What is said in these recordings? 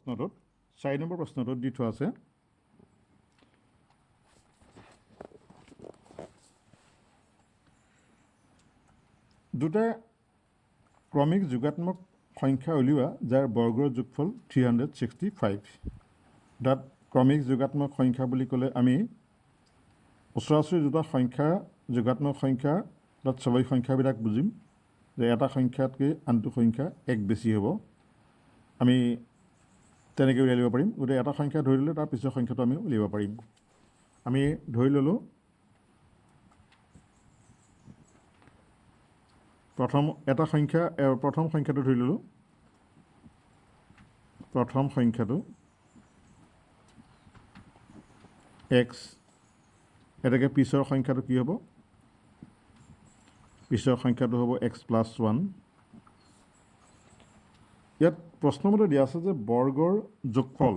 প্ৰশ্নটোত 4 number প্ৰশ্নটোত দি থোৱা আছে দুটা ক্ৰমিক যোগাত্মক সংখ্যা উলিওৱা যাৰ বৰ্গৰ যোগফল 365 তাত ক্ৰমিক যোগাত্মক সংখ্যা বুলি ক'লে আমি ওচৰাওচৰি দুটা সংখ্যা যোগাত্মক সংখ্যা তাত স্বাভাৱিক সংখ্যাবিলাক বুজিম যে এটা সংখ্যাতকৈ আনটো সংখ্যা এক বেছি হ'ব আমি তেনেকৈ উলিয়াই ল'ব পাৰিম গতিকে এটা সংখ্যা ধৰি ল'লে তাৰ পিছৰ সংখ্যাটো আমি উলিয়াব পাৰিম আমি ধৰি ল'লোঁ প্ৰথম সংখ্যাটো ধৰি ল'লোঁ প্ৰথম সংখ্যাটো x এটাকে পিছৰ সংখ্যাটো কি হ'ব পিছৰ সংখ্যাটো হ'ব x + 1 ইয়াত প্ৰশ্নমতে দিয়া আছে যে বৰ্গৰ যোগফল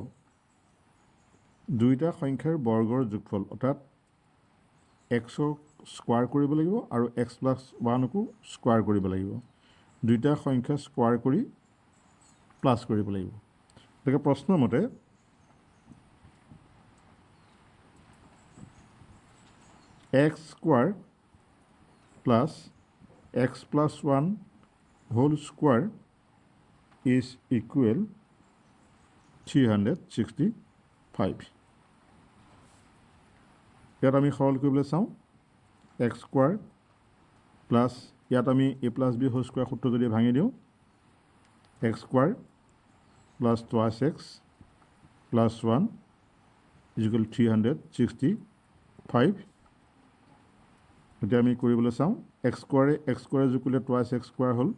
দুইটা সংখ্যাৰ বৰ্গৰ যোগফল অৰ্থাৎ x স্কোৱাৰ কৰিব লাগিব আৰু x + 1 কো স্কোৱাৰ কৰিব লাগিব দুইটা সংখ্যা স্কোৱাৰ কৰি প্লাছ কৰিব লাগিব গতিকে প্ৰশ্নমতে x square plus x + 1 whole square is equal 365 ইয়াত আমি সৰল কৰিবলৈ চাওঁ x স্কোৱাৰ প্লাছ ইয়াত আমি a + b হোল স্কোৱাৰ সূত্ৰ যদি ভাঙি দিওঁ x square plus 2x plus 1 is equal 365 এতিয়া আমি কৰিবলৈ চাওঁ x স্কোৱাৰে যোগ কৰিলে 2x স্কোৱাৰ হ'ল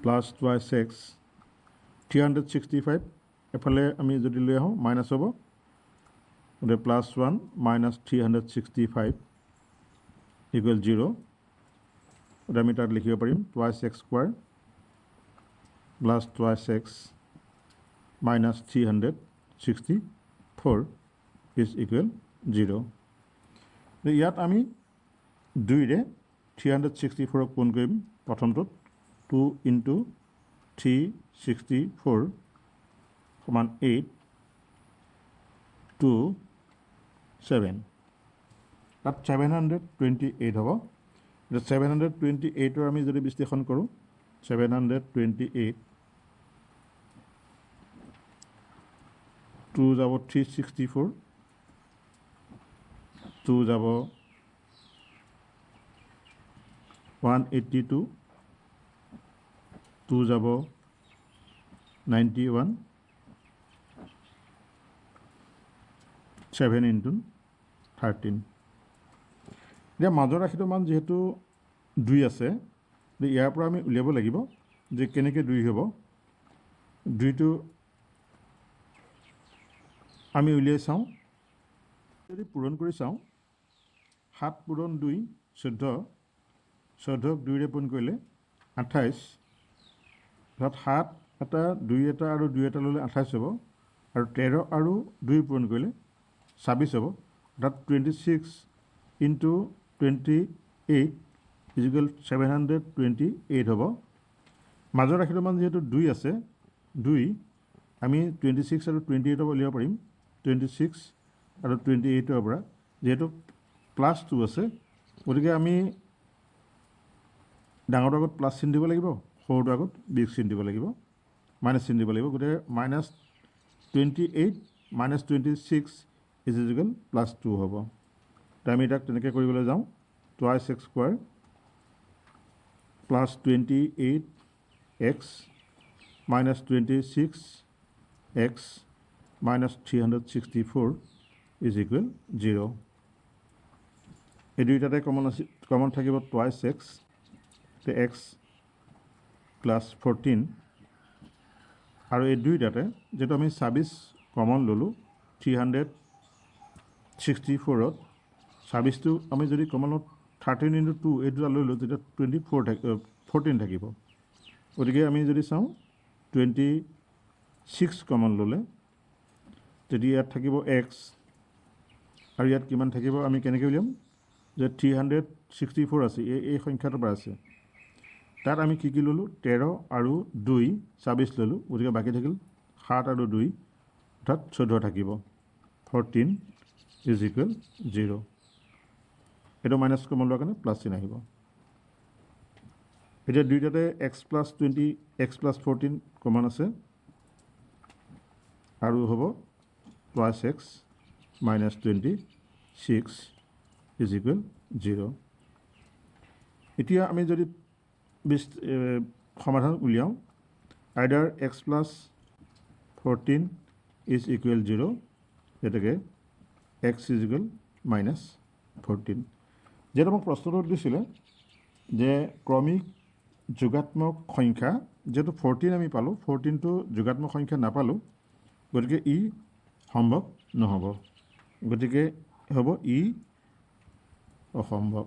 প্লাছ 2x 365 এফালে আমি যদি লৈ আহোঁ মাইনাছ হ'ব গতিকে প্লাছ 1 মাইনাছ 365 ইকুৱেল 0 গতিকে আমি তাত লিখিব পাৰিম 2x square plus 2x minus 364 is equal 0 ইয়াত আমি 2ৰে 364ক পূৰণ কৰিম প্ৰথমটোত 2 × 364 = 8 2 7 তাত 728 হ'ব এতিয়া 728ৰ আমি যদি বিশ্লেষণ কৰোঁ 728 2 যাব 364 2 যাব 182 2 যাব 91 7 × 13 এতিয়া মাজৰ ৰাশিটোৰ মান যিহেতু 2 আছে ইয়াৰ পৰা আমি উলিয়াব লাগিব যে কেনেকৈ 2 হ'ব 2টো আমি উলিয়াই চাওঁ যদি পূৰণ কৰি চাওঁ 7 × 2 14 14ক 2ৰে পূৰণ কৰিলে 28 অৰ্থাৎ 7 এটা 2 এটা আৰু 2 এটা ল'লে 28 হ'ব আৰু 13 আৰু 2 পূৰণ কৰিলে 26 হ'ব অৰ্থাৎ 26 × 28 ইজ ইকুৱেল 728 হ'ব মাজৰ ৰাশিটোৰ মান যিহেতু 2 আছে 2 আমি 26 আৰু 28ৰ পৰা উলিয়াব পাৰিম 26 আৰু 28ৰ পৰা যিহেতু প্লাছ 2 আছে গতিকে আমি ডাঙৰটোৰ আগত প্লাছ চিন দিব লাগিব সৰুটোৰ আগত বিগ চিন দিব লাগিব মাইনাছ চিন দিব লাগিব গতিকে -28 - 26 ইজ ইকুৱেল +2 হ'ব তো আমি তাক তেনেকৈ কৰিবলৈ যাওঁ 2x square plus 28x minus 26x minus 364 is equal 0 এই দুইটাতে কমন থাকিব 2x x প্লাছ 14 আৰু এই দুইটাতে যেটো আমি 26 কমন ল'লোঁ 364ত 26টো আমি যদি কমনত 13 × 2 এই দুটা লৈ লওঁ তেতিয়া 14 থাকিব গতিকে আমি যদি চাওঁ 26 কমন ল'লে তেতিয়া ইয়াত থাকিব x আৰু ইয়াত কিমান থাকিব আমি কেনেকৈ উলিয়াম যে 364 আছে এই সংখ্যাটোৰ পৰা আছে তাত আমি কি ল'লোঁ 13 আৰু 2 24 ল'লোঁ গতিকে বাকী থাকিল 7 আৰু 2 অৰ্থাৎ 14 থাকিব 14 ইজ ইকুৱেল 0 এইটো মাইনাছ কমন লোৱাৰ কাৰণে প্লাছ চিন আহিব এতিয়া দুইটাতে x plus 20 x plus 14 common আছে আৰু হ'ব plus x minus 26 is equal 0 এতিয়া আমি যদি সমাধান উলিয়াওঁ আইডাৰ এক্স প্লাছ 14 ইজ ইকুৱেল 0 যেটাকে এক্স ইজ ইকুৱেল মাইনাছ 14 যেটা মোক প্ৰশ্নটো দিছিলে যে ক্ৰমিক যোগাত্মক সংখ্যা যেহেতু 14 আমি পালোঁ 14টো যোগাত্মক সংখ্যা নাপালোঁ গতিকে ই সম্ভৱ নহ'ব গতিকে হ'ব ই অসম্ভৱ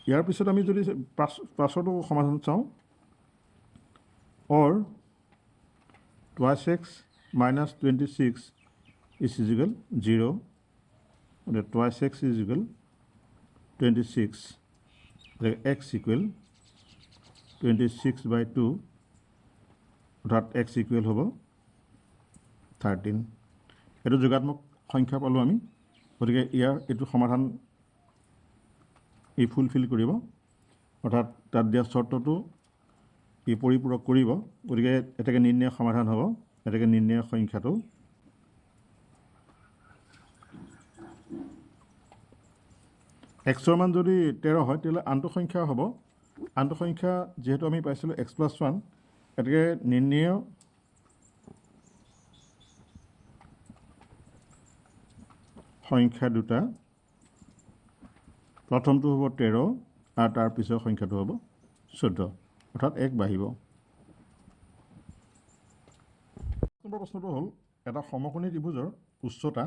ইয়াৰ পিছত আমি যদি পাছৰটো সমাধান চাওঁ or twice x minus 26 is equal 0 and twice x is equal 26 x equal 26 by 2 that x equal hobo 13 etu jogatmok সংখ্যা পালো আমি গতিকে ইয়াৰ এটো সমাধান ই ফুলফিল কৰিব অৰ্থাৎ তাত দিয়া শৰ্তটো ই পৰিপূৰক কৰিব গতিকে এটাকে নিৰ্ণয় সমাধান হ'ব এটাকে নিৰ্ণয় সংখ্যাটো এক্সৰ মান যদি 13 হয় তেতিয়াহ'লে আনটো সংখ্যা হ'ব আনটো সংখ্যা যেহেতু আমি পাইছিলোঁ x + 1 এটাকে নিৰ্ণয় সংখ্যা দুটা প্ৰথমটো হ'ব 13 আৰু তাৰ পিছৰ সংখ্যাটো হ'ব 14 অৰ্থাৎ 1 বাঢ়িব নম্বৰ প্ৰশ্নটো হ'ল এটা সমকোণী ত্ৰিভুজৰ উচ্চতা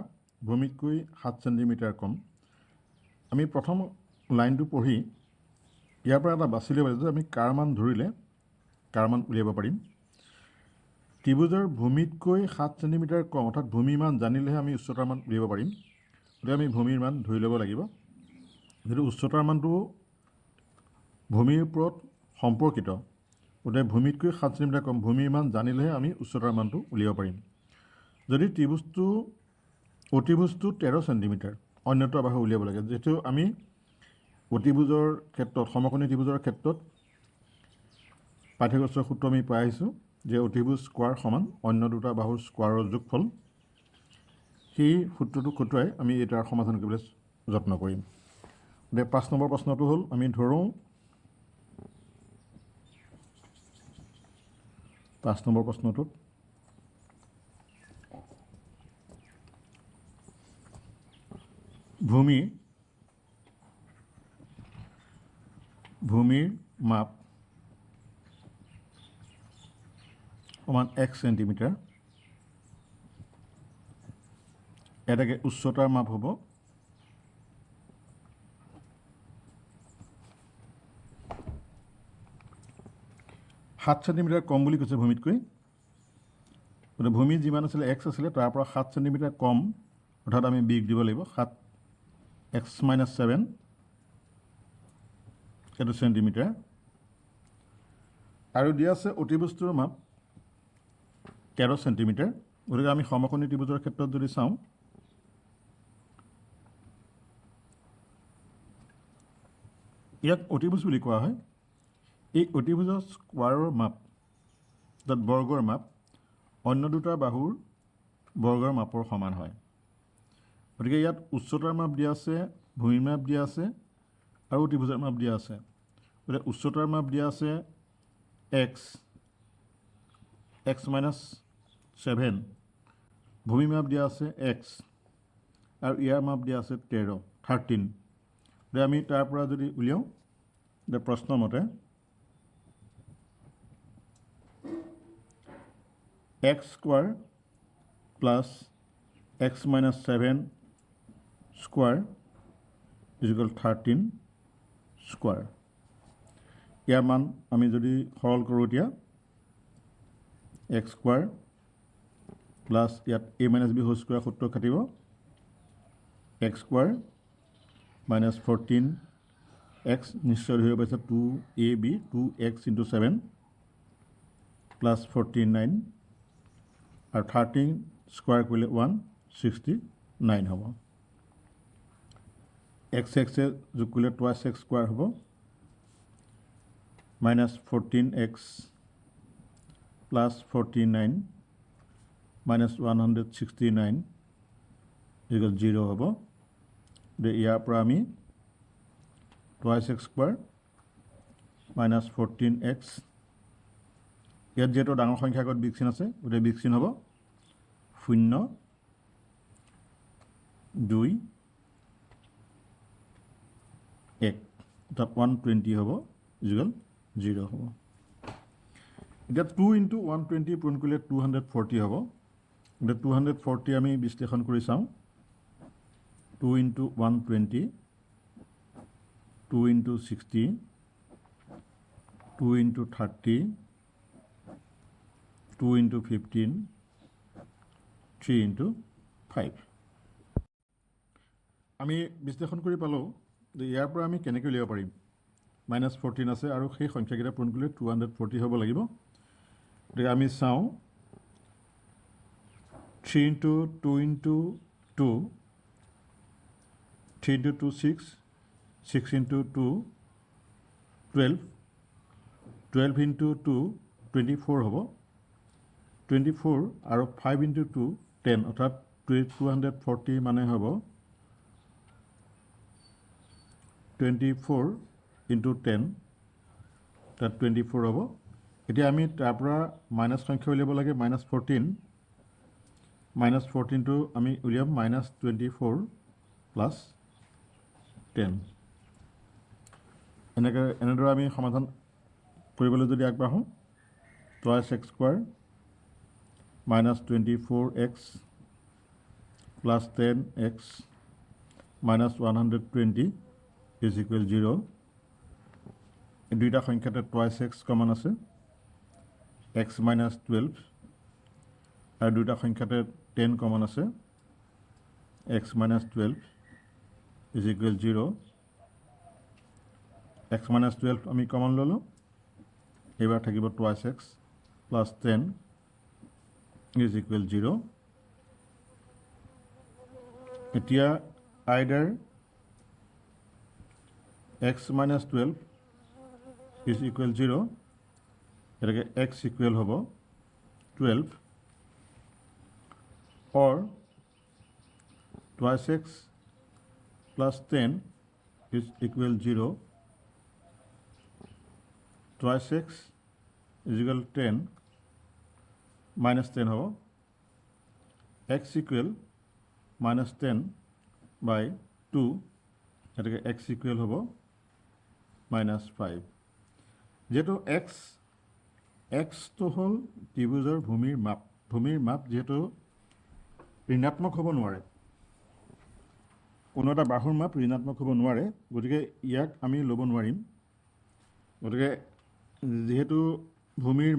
ভূমিতকৈ 7 সেন্টিমিটাৰ কম আমি প্ৰথম লাইনটো পঢ়ি ইয়াৰ পৰা এটা বাছি ল'ব যে আমি কাৰ মান ধৰিলে কাৰ মান উলিয়াব পাৰিম ত্ৰিভুজৰ ভূমিতকৈ 7 সেন্টিমিটাৰ কম অৰ্থাৎ ভূমিৰ মান জানিলেহে আমি উচ্চতাৰ মান উলিয়াব পাৰিম গতিকে আমি ভূমিৰ মান ধৰি ল'ব লাগিব যেটো উচ্চতাৰ মানটো ভূমিৰ ওপৰত সম্পৰ্কিত গতিকে ভূমিতকৈ 7 সেন্টিমিটাৰ কম ভূমিৰ মান জানিলেহে আমি উচ্চতাৰ মানটো উলিয়াব পাৰিম যদি ত্ৰিভুজটো অতিভুজটো 13 সেন্টিমিটাৰ অন্যটো বাহু উলিয়াব লাগে যেটো আমি অতিভুজৰ ক্ষেত্ৰত সমকোণী ত্ৰিভুজৰ ক্ষেত্ৰত পাঠ্যপুস্তকৰ সূত্ৰ আমি পাই আহিছোঁ যে অতিভুজ স্কয়াৰ সমান অন্য দুটা বাহুৰ স্কয়াৰৰ যোগফল সেই সূত্ৰটো খটুৱাই আমি এটাৰ সমাধান কৰিবলৈ যত্ন কৰিম দে 5 নম্বৰ প্ৰশ্নটো হ'ল আমি ধৰোঁ 5 নম্বৰ প্ৰশ্নটোত ভূমিৰ মাপ সমান 1 সেন্টিমিটাৰ এটাকে উচ্চতাৰ মাপ হ'ব 7 সেন্টিমিটাৰ কম বুলি কৈছে ভূমিতকৈ মানে ভূমি যিমান আছিলে x আছিলে তাৰ পৰা 7 সেন্টিমিটাৰ কম অৰ্থাৎ আমি বিগ দিব লাগিব 7 x - 7 এটো সেন্টিমিটাৰ আৰু দিয়া আছে অতিভুজটোৰ মাপ 13 সেন্টিমিটাৰ গতিকে আমি সমকোণী ত্ৰিভুজৰ ক্ষেত্ৰত যদি চাওঁ ইয়াক অতিভুজ বুলি কোৱা হয় এই অতিভুজৰ স্কয়াৰৰ মাপ য'ত বৰ্গৰ মাপ অন্য দুটা বাহুৰ বৰ্গৰ মাপৰ সমান হয় গতিকে ইয়াত উচ্চতাৰ মাপ দিয়া আছে ভূমিৰ মাপ দিয়া আছে আৰু অতিভুজৰ মাপ দিয়া আছে গতিকে উচ্চতাৰ মাপ দিয়া আছে x - 7 ভূমিৰ মাপ দিয়া আছে x আৰু ইয়াৰ মাপ দিয়া আছে 13 গতিকে আমি তাৰ পৰা যদি উলিয়াওঁ যে প্ৰশ্ন মতে x square plus x minus 7 square is equal to 13 square ইয়াৰ মান আমি যদি সৰল কৰোঁ এতিয়া x square plus ইয়াত a minus b whole square সূত্ৰ খাটিব x square minus 14 এক্স নিশ্চয় ধৰিব পাৰিছে 2ab 2x × 7 প্লাছ 49 আৰু 13 স্কোৱাৰ কৰিলে 169 হ'ব এক্স এক্সে যোগ কৰিলে টুৱাইছ এক্স স্কোৱাৰ হ'ব minus 14x plus 49 minus 169 equal 0 হ'ব ইয়াৰ পৰা আমি twice x square minus 14x ইয়াত যিহেতু ডাঙৰ সংখ্যা আগত বিগ চিন আছে গতিকে বিগ চিন হ'ব 0 2 1 অৰ্থাৎ 120 হ'ব ইকুৱেল 0 হ'ব এতিয়া 2 × 120 পূৰণ কৰিলে 240 হ'ব এতিয়া 240 আমি বিশ্লেষণ কৰি চাওঁ 2 × 120 2 × 60 2 × 30 2 × 15 3 × 5 আমি বিশ্লেষণ কৰি পালোঁ যে ইয়াৰ পৰা আমি কেনেকৈ উলিয়াব পাৰিম -14 আছে আৰু সেই সংখ্যাকেইটা পূৰণ কৰিলে 240 হ'ব লাগিব গতিকে আমি চাওঁ 3 × 2 × 2 3 × 2 6 6 × 2 12 12 × 2 24 হ'ব 24 আৰু 5 × 2 10 অৰ্থাৎ 240 মানে হ'ব 24 × 10 তাত 24 হ'ব এতিয়া আমি তাৰ পৰা মাইনাছ সংখ্যা উলিয়াব লাগে -14 -14টো আমি উলিয়াম -24 প্লাছ 10 এনেদৰে আমি সমাধান কৰিবলৈ যদি আগবাঢ়োঁ twice x square -24x plus 10x -120 is equal 0 এই দুইটা সংখ্যাতে টুৱাইছ এক্স কমন আছে x -12 আৰু দুইটা সংখ্যাতে 10 কমন আছে x -12 is equal 0 x -12 আমি কমন ল'লোঁ এইবাৰ থাকিব twice X plus 10 is equal 0 এতিয়া either x -12 is equal 0 এটাকে x equal হ'ব 12 or twice x plus 10 is equal 0 twice x is equal 10 minus 10 হ'ব x equal minus 10 by 2 এটাকে x equal হ'ব minus 5 যেহেতু x তো হ'ল ত্ৰিভুজৰ ভূমিৰ মাপ যেহেতু ঋণাত্মক হ'ব নোৱাৰে কোনো এটা বাহুৰ মাপ ঋণাত্মক হ'ব নোৱাৰে গতিকে ইয়াক আমি ল'ব নোৱাৰিম গতিকে যেহেতু ভূমিৰ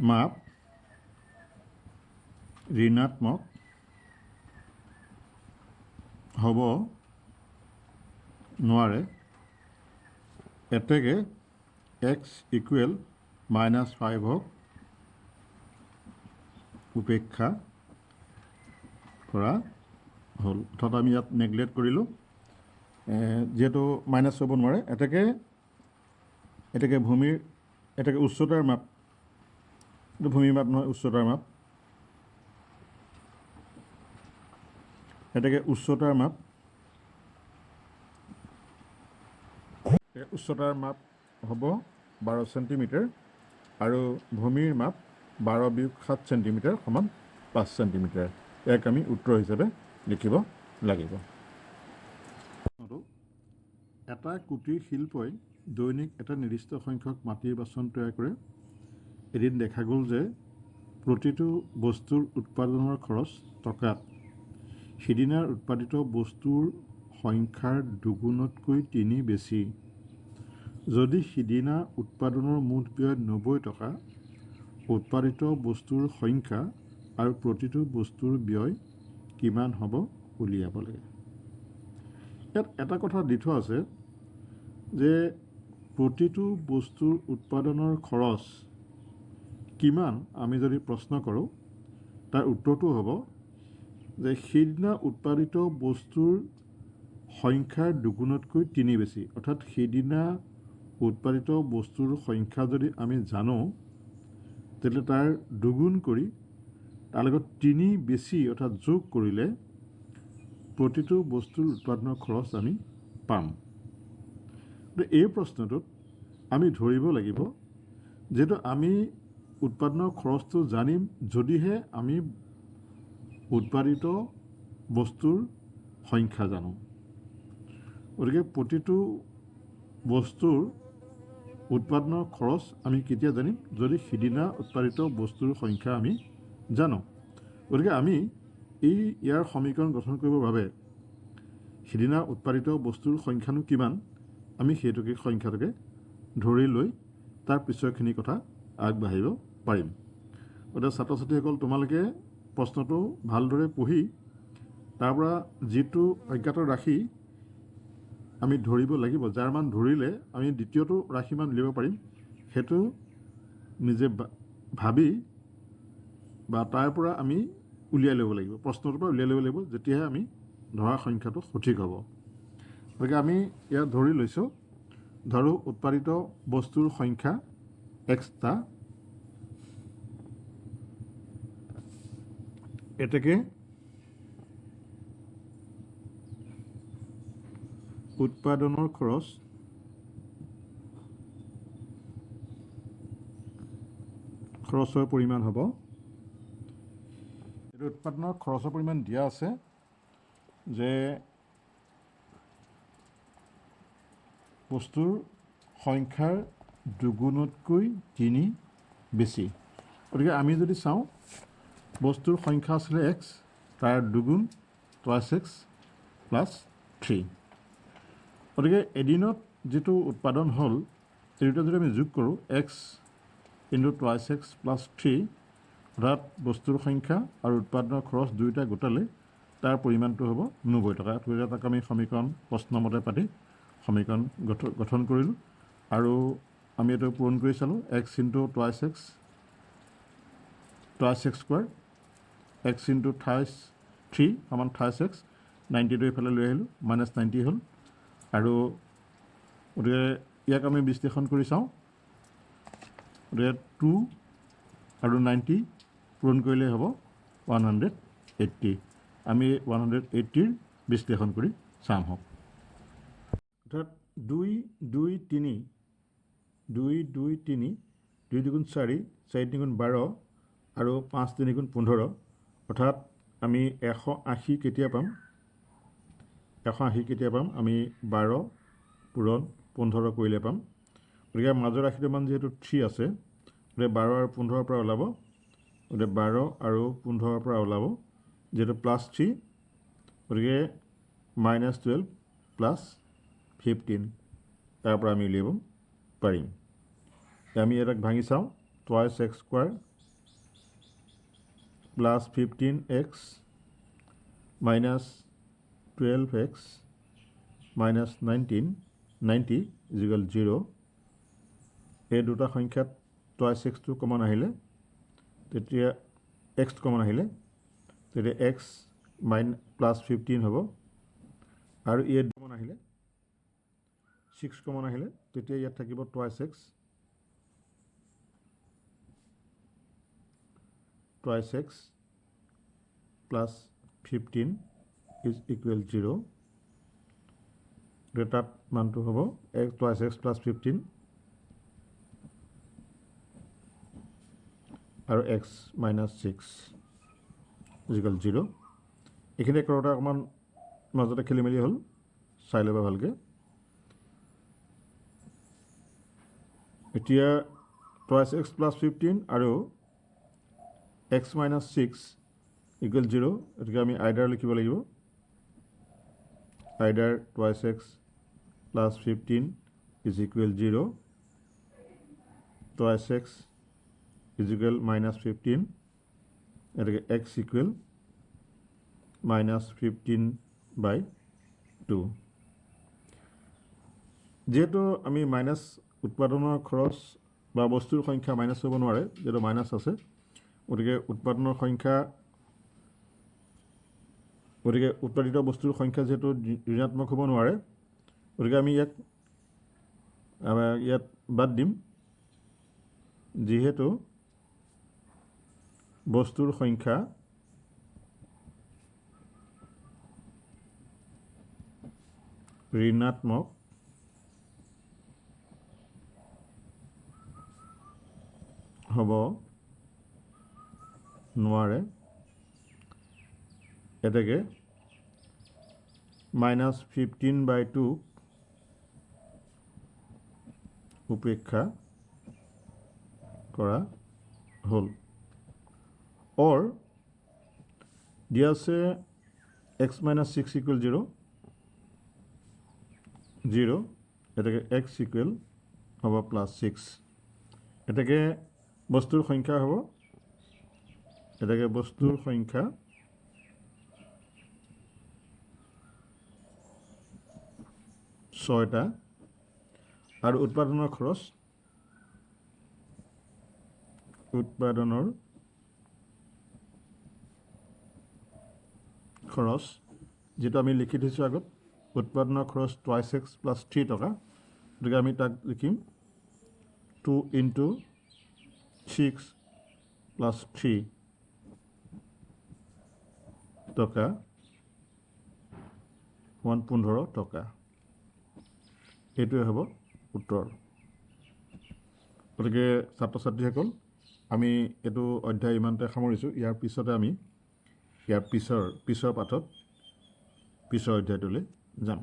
মাপ ঋণাত্মক হ'ব নোৱাৰে এতেকে x equal -5 হওক উপেক্ষা কৰা হ'ল অৰ্থাৎ আমি ইয়াত নেগলেক্ট কৰিলোঁ যেহেতু মাইনাছ হ'ব নোৱাৰে এতেকে উচ্চতাৰ মাপ ভূমিৰ মাপ নহয় উচ্চতাৰ মাপ এতেকে উচ্চতাৰ মাপ হ'ব 12 সেণ্টিমিটাৰ আৰু ভূমিৰ মাপ 12 + 7 সেণ্টিমিটাৰ সমান 5 সেণ্টিমিটাৰ ইয়াক আমি উত্তৰ হিচাপে লিখিব লাগিব এটা কুটিৰ শিল্পই দৈনিক এটা নিৰ্দিষ্ট সংখ্যক মাটিৰ বাচন তৈয়াৰ কৰে এদিন দেখা গ'ল যে প্ৰতিটো বস্তুৰ উৎপাদনৰ খৰচ টকাত সিদিনাৰ উৎপাদিত বস্তুৰ সংখ্যাৰ দুগুণতকৈ 3 বেছি যদি সিদিনা উৎপাদনৰ মুঠ ব্যয় 90 টকা উৎপাদিত বস্তুৰ সংখ্যা আৰু প্ৰতিটো বস্তুৰ ব্যয় কিমান হ'ব উলিয়াব লাগে। ইয়াত এটা কথা দি থোৱা আছে যে প্ৰতিটো বস্তুৰ উৎপাদনৰ খৰচ কিমান আমি যদি প্ৰশ্ন কৰোঁ তাৰ উত্তৰটো হ'ব যে সেইদিনা উৎপাদিত বস্তুৰ সংখ্যাৰ দুগুণতকৈ 3 বেছি। অৰ্থাৎ সেইদিনা উৎপাদিত বস্তুৰ সংখ্যা যদি আমি জানো তেতিয়াহ'লে তাৰ দুগুণ কৰি তাৰ লগত 3 বেছি অৰ্থাৎ যোগ কৰিলে প্ৰতিটো বস্তুৰ উৎপাদনৰ খৰচ আমি পাম। এই প্ৰশ্নটোত আমি ধৰিব লাগিব যিহেতু আমি উৎপাদনৰ খৰচটো জানিম যদিহে আমি উৎপাদিত বস্তুৰ সংখ্যা জানো। গতিকে প্ৰতিটো বস্তুৰ উৎপাদনৰ খৰচ আমি কেতিয়া জানিম যদি সিদিনা উৎপাদিত বস্তুৰ সংখ্যা আমি জানো। গতিকে আমি ইয়াৰ সমীকৰণ গঠন কৰিবৰ বাবে সিদিনা উৎপাদিত বস্তুৰ সংখ্যানো কিমান আমি সেইটোকে সংখ্যাটোকে ধৰি লৈ তাৰ পিছৰখিনি কথা আগবাঢ়িব পাৰিম। গতিকে ছাত্ৰ ছাত্ৰীসকল তোমালোকে প্ৰশ্নটো ভালদৰে পঢ়ি তাৰ পৰা যিটো অজ্ঞাত ৰাশি আমি ধৰিব লাগিব যাৰ মান ধৰিলে আমি দ্বিতীয়টো ৰাশি মান উলিয়াব পাৰিম সেইটো নিজে ভাবি বা তাৰ পৰা আমি উলিয়াই ল'ব লাগিব, প্ৰশ্নটোৰ পৰা উলিয়াই ল'ব লাগিব, যেতিয়াহে আমি ধৰা সংখ্যাটো সঠিক হ'ব। গতিকে আমি ইয়াত ধৰি লৈছোঁ ধৰোঁ উৎপাদিত বস্তুৰ সংখ্যা এক্সটা এতেকে উৎপাদনৰ খৰচৰ পৰিমাণ হ'ব। এইটো উৎপাদনৰ খৰচৰ পৰিমাণ দিয়া আছে যে বস্তুৰ সংখ্যাৰ দুগুণতকৈ 3 বেছি। গতিকে আমি যদি চাওঁ বস্তুৰ সংখ্যা আছিলে এক্স তাৰ দুগুণ টুৱাইছ এক্স প্লাছ 3। গতিকে এদিনত যিটো উৎপাদন হ'ল এই দুটা যদি আমি যোগ কৰোঁ x into twice X plus 3 অৰ্থাৎ বস্তুৰ সংখ্যা আৰু উৎপাদনৰ খৰচ দুয়োটা গোটালে তাৰ পৰিমাণটো হ'ব 90 টকা। গতিকে তাক আমি সমীকৰণ প্ৰশ্নমতে পাতি সমীকৰণ গঠন কৰিলোঁ আৰু আমি এইটো পূৰণ কৰি চালোঁ x into twice x square x into 3 সমান 28 এক্স 92 এইফালে লৈ আহিলোঁ -90 হ'ল। আৰু গতিকে ইয়াক আমি বিশ্লেষণ কৰি চাওঁ গতিকে 2 আৰু 90 পূৰণ কৰিলে হ'ব 180। আমি 180ৰ বিশ্লেষণ কৰি চাম হওক। অৰ্থাৎ 2 2 3 2 2 3 2 দুগুণ 4 4 তিনিগুণ 12 আৰু 5 তিনিগুণ 15 অৰ্থাৎ আমি 180 কেতিয়া পাম 180 কেতিয়া পাম আমি 12 পূৰণ 15 কৰিলে পাম। গতিকে মাজৰ ৰাশিটোৰ মান যিহেতু 3 আছে গতিকে 12 আৰু 15ৰ পৰা ওলাব গতিকে 12 আৰু 15ৰ পৰা ওলাব যিহেতু +3 গতিকে -12 প্লাছ 15 তাৰ পৰা আমি উলিয়াব পাৰিম। আমি ইয়াক ভাঙি চাওঁ twice x square plus 15x -12x -90 0। এই দুটা সংখ্যাত টুৱাইছ এক্সটো কমন আহিলে তেতিয়া এক্স কমন আহিলে তেতিয়া এক্স প্লাছ 15 হ'ব আৰু ইয়াত কমন আহিলে 6 কমন আহিলে তেতিয়া ইয়াত থাকিব twice X plus 15 is equal 0। তাত মানটো হ'ব টুৱাইছ এক্স প্লাছ 15 আৰু এক্স -6 ইকুৱেল 0। এইখিনি কৰোঁতে অকণমান মাজতে খেলি মেলি হ'ল চাই ল'বা ভালকৈ। এতিয়া টুৱাইছ এক্স প্লাছ 15 আৰু এক্স -6 ইকুৱেল 0। গতিকে আমি আইডাৰ লিখিব লাগিব either twice X plus 15 is equal 0 twice X is equal -15 এটাকে x ইকুৱেল -15/2 যেহেতু আমি মাইনাছ উৎপাদনৰ খৰচ বা বস্তুৰ সংখ্যা মাইনাছ হ'ব নোৱাৰে যেহেতু মাইনাছ আছে গতিকে উৎপাদিত বস্তুৰ সংখ্যা যেহেতু ঋণাত্মক হ'ব নোৱাৰে গতিকে আমি ইয়াত বাদ দিম যিহেতু বস্তুৰ সংখ্যা ঋণাত্মক হ'ব নোৱাৰে এটাকে -15/2 উপেক্ষা কৰা হ'ল or দিয়া আছে x - 6 = 0 এটাকে x ইকুৱেল হ'ব +6 এটাকে বস্তুৰ সংখ্যা হ'ব এটাকে বস্তুৰ সংখ্যা 6টা আৰু উৎপাদনৰ খৰচ যেটা আমি লিখি থৈছোঁ আগত উৎপাদনৰ খৰচ 2x + 3 টকা গতিকে আমি তাক লিখিম 2 × 6 + 3 টকা 115 টকা এইটোৱে হ'ব উত্তৰ গতিকে ছাত্ৰ ছাত্ৰীসকল আমি এইটো অধ্যায় ইমানতে সামৰিছোঁ ইয়াৰ পিছতে আমি ইয়াৰ পিছৰ পাঠত পিছৰ অধ্যায়টোলৈ যাম